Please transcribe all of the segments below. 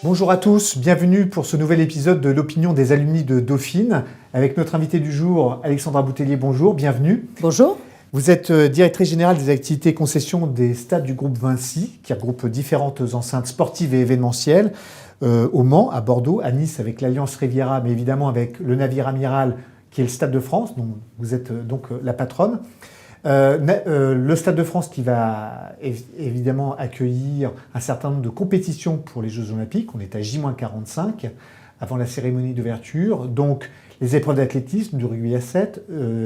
Bonjour à tous, bienvenue pour ce nouvel épisode de l'opinion des alumni de Dauphine avec notre invité du jour, Alexandra Boutellier. Bonjour, bienvenue. Bonjour. Vous êtes directrice générale des activités concession des stades du groupe Vinci, qui regroupe différentes enceintes sportives et événementielles au Mans, à Bordeaux, à Nice avec l'Alliance Riviera, mais évidemment avec le navire amiral qui est le Stade de France, dont vous êtes donc la patronne. Le Stade de France qui va évidemment accueillir un certain nombre de compétitions pour les Jeux Olympiques. On est à J-45 avant la cérémonie d'ouverture. Donc les épreuves d'athlétisme, du rugby à 7,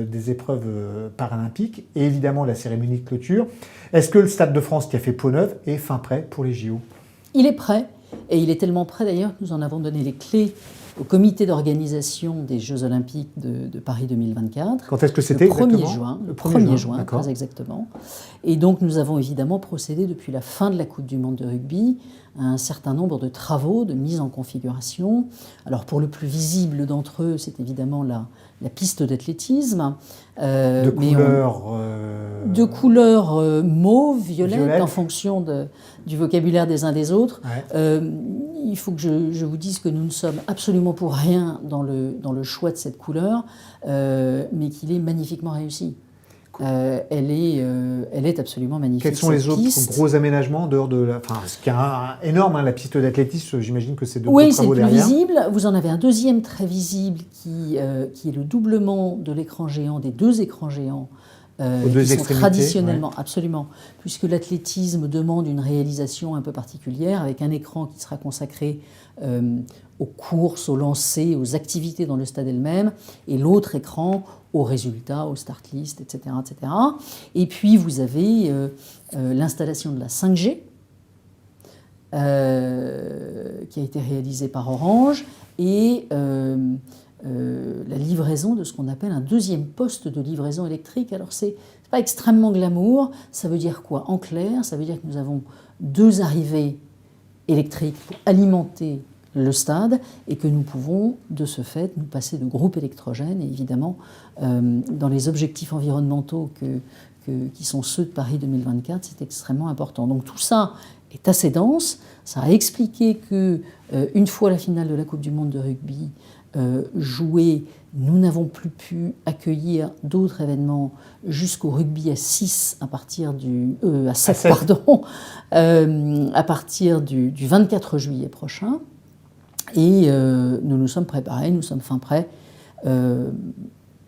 des épreuves paralympiques et évidemment la cérémonie de clôture. Est-ce que le Stade de France qui a fait peau neuve est fin prêt pour les JO? Il est prêt et il est tellement prêt d'ailleurs que nous en avons donné les clés au comité d'organisation des Jeux Olympiques de Paris 2024. Quand est-ce que c'était exactement? Le 1er juin, d'accord. très exactement. Et donc nous avons évidemment procédé depuis la fin de la Coupe du Monde de rugby à un certain nombre de travaux de mise en configuration. Alors pour le plus visible d'entre eux, c'est évidemment la piste d'athlétisme. De couleurs mauve, violette, en Violette. fonction du vocabulaire des uns des autres. Ouais. Il faut que je vous dise que nous ne sommes absolument pour rien dans le choix de cette couleur, mais qu'il est magnifiquement réussi. Elle est absolument magnifique. Quels sont les cette autres piste. gros aménagements en dehors de la... Enfin, ce qui est énorme, hein, la piste d'athlétisme, j'imagine que c'est de Oui, gros c'est travaux le plus derrière. visible. Vous en avez un deuxième très visible qui est le doublement de l'écran géant, des deux écrans géants. Aux deux qui sont extrémités, traditionnellement, absolument, puisque l'athlétisme demande une réalisation un peu particulière, avec un écran qui sera consacré aux courses, aux lancers, aux activités dans le stade elle-même, et l'autre écran aux résultats, aux start list, etc., etc. Et puis vous avez l'installation de la 5G, qui a été réalisée par Orange, et la livraison de ce qu'on appelle un deuxième poste de livraison électrique. Alors c'est pas extrêmement glamour, ça veut dire quoi? En clair, ça veut dire que nous avons deux arrivées électriques pour alimenter le stade et que nous pouvons de ce fait nous passer de groupes électrogènes et évidemment dans les objectifs environnementaux qui sont ceux de Paris 2024, c'est extrêmement important. Donc tout ça est assez dense, ça a expliqué que une fois la finale de la Coupe du Monde de rugby jouée, nous n'avons plus pu accueillir d'autres événements jusqu'au rugby à 6 à partir à 7, pardon, à partir du 24 juillet prochain. Et nous nous sommes préparés, nous sommes fin prêts,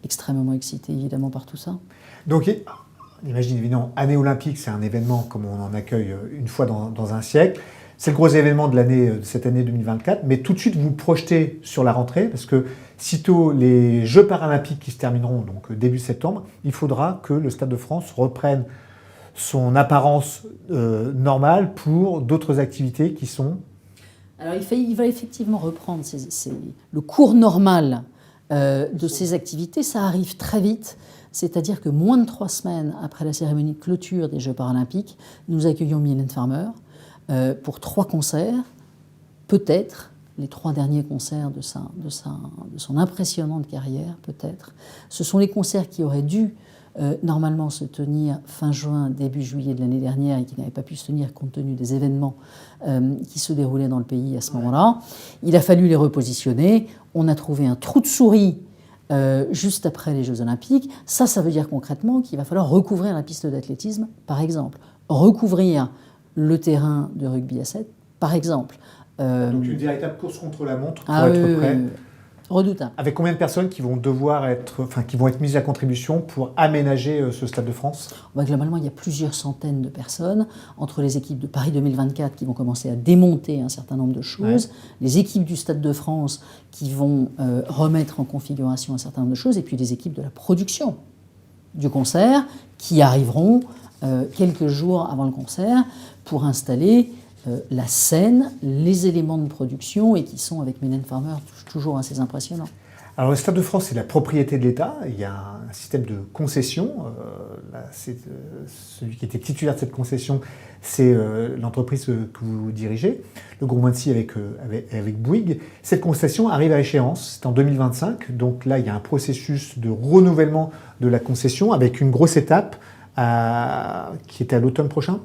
extrêmement excités évidemment par tout ça. Donc, on imagine évidemment, année olympique, c'est un événement comme on en accueille une fois dans un siècle. C'est le gros événement de cette année 2024, mais tout de suite vous projetez sur la rentrée, parce que sitôt les Jeux paralympiques qui se termineront, donc début septembre, il faudra que le Stade de France reprenne son apparence normale pour d'autres activités qui sont... Alors il va effectivement reprendre le cours normal de ces activités, ça arrive très vite. C'est-à-dire que moins de 3 semaines après la cérémonie de clôture des Jeux paralympiques, nous accueillons Mylène Farmer pour 3 concerts, peut-être les 3 derniers concerts de son impressionnante carrière, peut-être. Ce sont les concerts qui auraient dû normalement se tenir fin juin, début juillet de l'année dernière et qui n'avaient pas pu se tenir compte tenu des événements qui se déroulaient dans le pays à ce moment-là. Il a fallu les repositionner. On a trouvé un trou de souris juste après les Jeux Olympiques. Ça veut dire concrètement qu'il va falloir recouvrir la piste d'athlétisme, par exemple. Recouvrir le terrain de rugby à 7, par exemple. Donc une véritable course contre la montre pour être prêt. Redoutable. Avec combien de personnes qui vont qui vont être mises à contribution pour aménager ce Stade de France? Globalement, il y a plusieurs centaines de personnes, entre les équipes de Paris 2024 qui vont commencer à démonter un certain nombre de choses, les équipes du Stade de France qui vont remettre en configuration un certain nombre de choses, et puis les équipes de la production du concert qui arriveront quelques jours avant le concert pour installer la scène, les éléments de production et qui sont, avec Mylène Farmer, toujours assez impressionnants. Alors le Stade de France, c'est la propriété de l'État. Il y a un système de concession. Celui qui était titulaire de cette concession, c'est l'entreprise que vous dirigez, le groupe Vinci avec Bouygues. Cette concession arrive à échéance, c'est en 2025. Donc là, il y a un processus de renouvellement de la concession avec une grosse étape qui est à l'automne prochain.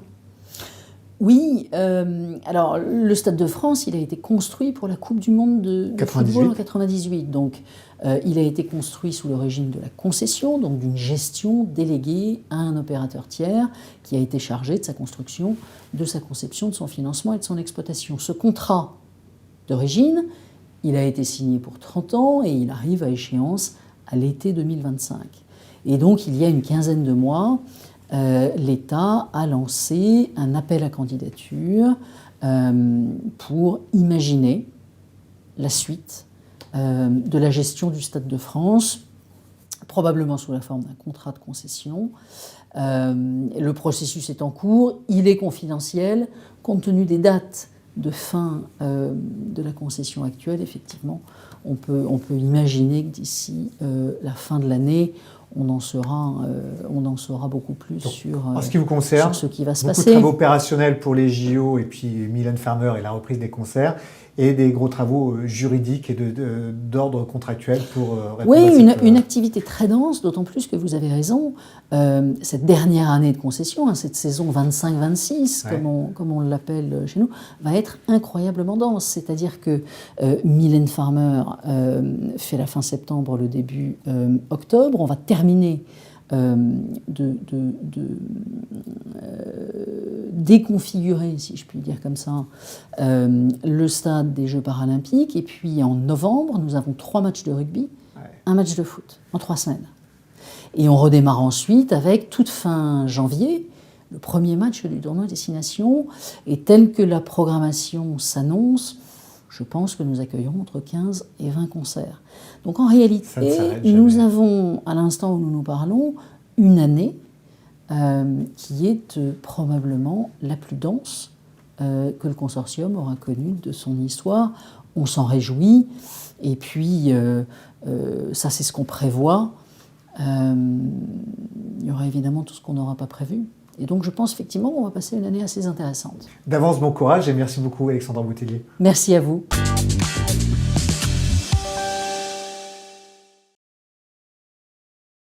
Oui, alors le Stade de France, il a été construit pour la Coupe du Monde de football en 98. Donc, il a été construit sous le régime de la concession, donc d'une gestion déléguée à un opérateur tiers qui a été chargé de sa construction, de sa conception, de son financement et de son exploitation. Ce contrat d'origine, il a été signé pour 30 ans et il arrive à échéance à l'été 2025. Et donc, il y a une quinzaine de mois, l'État a lancé un appel à candidature pour imaginer la suite de la gestion du Stade de France, probablement sous la forme d'un contrat de concession. Le processus est en cours, il est confidentiel, compte tenu des dates de fin de la concession actuelle. Effectivement, on peut imaginer que d'ici la fin de l'année, on en saura beaucoup plus sur, ce qui vous concerne, sur ce qui va se passer. Beaucoup de travaux opérationnels pour les JO et puis Mylène Farmer et la reprise des concerts, et des gros travaux juridiques et d'ordre contractuel pour répondre à cette... une activité très dense, d'autant plus que vous avez raison. Cette dernière année de concession, cette saison 25-26, comme on l'appelle chez nous, va être incroyablement dense. C'est-à-dire que Mylène Farmer fait la fin septembre, le début octobre. On va terminer déconfigurer, si je puis dire comme ça, le stade des Jeux paralympiques. Et puis en novembre, nous avons 3 matchs de rugby, un match de foot, en 3 semaines. Et on redémarre ensuite avec, toute fin janvier, le premier match du tournoi Destination. Et tel que la programmation s'annonce, je pense que nous accueillerons entre 15 et 20 concerts. Donc en réalité, nous avons, à l'instant où nous nous parlons, une année qui est probablement la plus dense que le consortium aura connue de son histoire. On s'en réjouit. Et puis, ça c'est ce qu'on prévoit. Il y aura évidemment tout ce qu'on n'aura pas prévu. Et donc je pense effectivement qu'on va passer une année assez intéressante. D'avance, bon courage et merci beaucoup Alexandra Boutellier. Merci à vous.